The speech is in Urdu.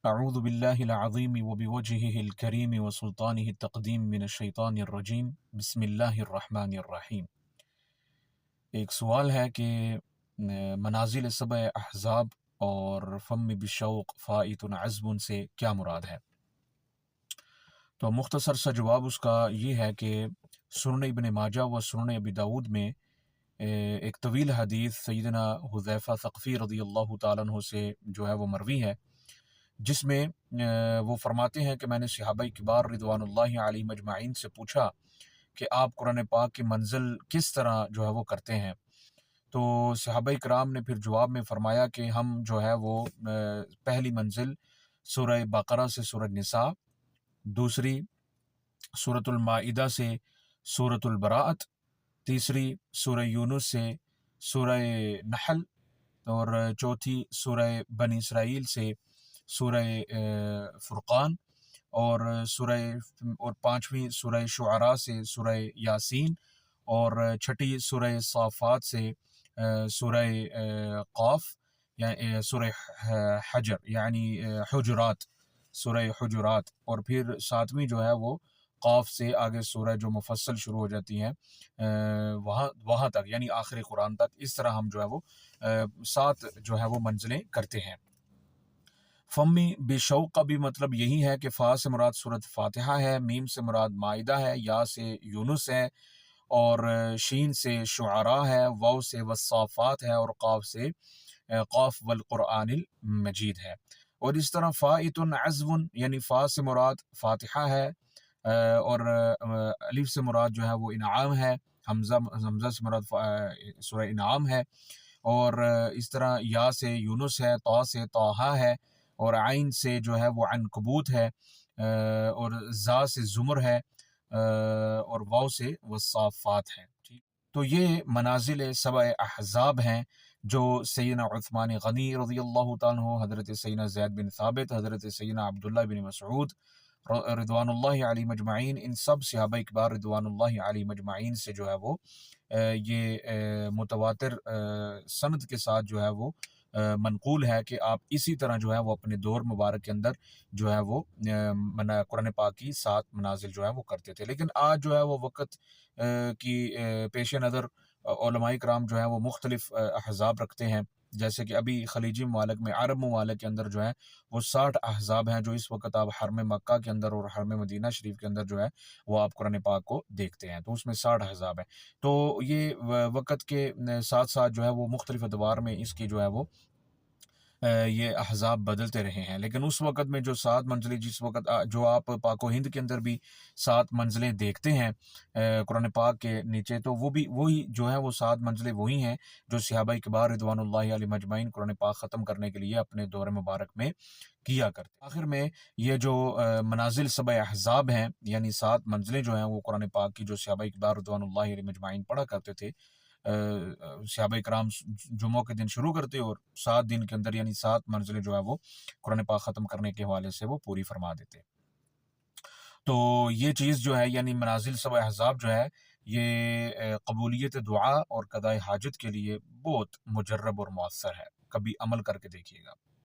اعوذ باللہ العظیم وبوجہہ الکریم وسلطانہ التقدیم من الشیطان الرجیم بسم اللہ الرحمن الرحیم۔ ایک سوال ہے کہ منازل سبع احزاب اور فم بالشوق فائت عذب سے کیا مراد ہے؟ تو مختصر سا جواب اس کا یہ ہے کہ سنن ابن ماجہ و سنن ابی داود میں ایک طویل حدیث سیدنا حذیفہ ثقفی رضی اللہ تعالیٰ عنہ سے جو ہے وہ مروی ہے، جس میں وہ فرماتے ہیں کہ میں نے صحابہ کبار رضوان اللہ علیہم اجمعین سے پوچھا کہ آپ قرآن پاک کی منزل کس طرح جو ہے وہ کرتے ہیں، تو صحابہ کرام نے پھر جواب میں فرمایا کہ ہم جو ہے وہ پہلی منزل سورہ بقرہ سے سورہ نساء، دوسری سورۃ المائدہ سے سورۃ البراءت، تیسری سورہ یونس سے سورہ نحل، اور چوتھی سورہ بنی اسرائیل سے سورہ فرقان، اور پانچویں سورہ شعراء سے سورہ یاسین، اور چھٹی سورہ صافات سے سورہ قاف یا سورہ حجر یعنی حجرات، سورہ حجرات، اور پھر ساتویں جو ہے وہ قاف سے آگے سورہ جو مفصل شروع ہو جاتی ہیں وہاں تک، یعنی آخری قرآن تک۔ اس طرح ہم جو ہے وہ 7 جو ہے وہ منزلیں کرتے ہیں۔ فمی بے شوق کا بھی مطلب یہی ہے کہ فا سے مراد سورۃ فاتحہ ہے، میم سے مراد مائدہ ہے، یا سے یونس ہے، اور شین سے شعراء ہے، واو سے والصافات ہے، اور قاف سے قاف والقرآن المجید ہے۔ اور اس طرح فائت عذب یعنی فا سے مراد فاتحہ ہے، اور الف سے مراد جو ہے وہ انعام ہے، حمزہ سے مراد سورہ انعام ہے، اور اس طرح یا سے یونس ہے، طا سے طٰہٰ ہے، اور عین سے جو ہے وہ عنکبوت ہے، اور زا سے زمر ہے، اور واو سے والصافات ہے۔ تو یہ منازل سبع احزاب ہیں جو سیدنا عثمان غنی رضی اللہ تعالیٰ عنہ، حضرت سیدنا زید بن ثابت، حضرت سیدنا عبداللہ بن مسعود رضوان اللہ علیہ مجمعین، ان سب صحابہ اکبار رضوان اللہ علیہ مجمعین سے جو ہے وہ یہ متواتر سند کے ساتھ جو ہے وہ منقول ہے کہ آپ اسی طرح جو ہے وہ اپنے دور مبارک کے اندر جو ہے وہ قرآن پاک کی 7 منازل جو ہے وہ کرتے تھے۔ لیکن آج جو ہے وہ وقت کی پیش نظر علماء کرام جو ہے وہ مختلف احزاب رکھتے ہیں، جیسے کہ ابھی خلیجی ممالک میں، عرب ممالک کے اندر جو ہے وہ 60 احزاب ہیں، جو اس وقت آپ حرم مکہ کے اندر اور حرم مدینہ شریف کے اندر جو ہے وہ آپ قرآن پاک کو دیکھتے ہیں، تو اس میں 60 احزاب ہیں۔ تو یہ وقت کے ساتھ ساتھ جو ہے وہ مختلف ادوار میں اس کی جو ہے وہ یہ احزاب بدلتے رہے ہیں، لیکن اس وقت میں جو 7 منزلیں، جس وقت جو آپ پاک و ہند کے اندر بھی 7 منزلیں دیکھتے ہیں قرآن پاک کے نیچے، تو وہ بھی وہی جو ہے وہ 7 منزلیں وہی ہیں جو صحابہ کبار رضوان اللہ علیہ مجمعین قرآن پاک ختم کرنے کے لیے اپنے دور مبارک میں کیا کرتے۔ آخر میں یہ جو منازل سبع احزاب ہیں، یعنی 7 منزلیں جو ہیں وہ قرآن پاک کی جو صحابہ کبار رضوان اللہ علیہ مجمعین پڑھا کرتے تھے، صحابہ کرام جمعہ کے دن شروع کرتے اور 7 دن کے اندر یعنی 7 منزلیں جو ہے وہ قرآن پاک ختم کرنے کے حوالے سے وہ پوری فرما دیتے۔ تو یہ چیز جو ہے یعنی منازل سبع احزاب جو ہے یہ قبولیت دعا اور قضاء حاجت کے لیے بہت مجرب اور مؤثر ہے، کبھی عمل کر کے دیکھیے گا۔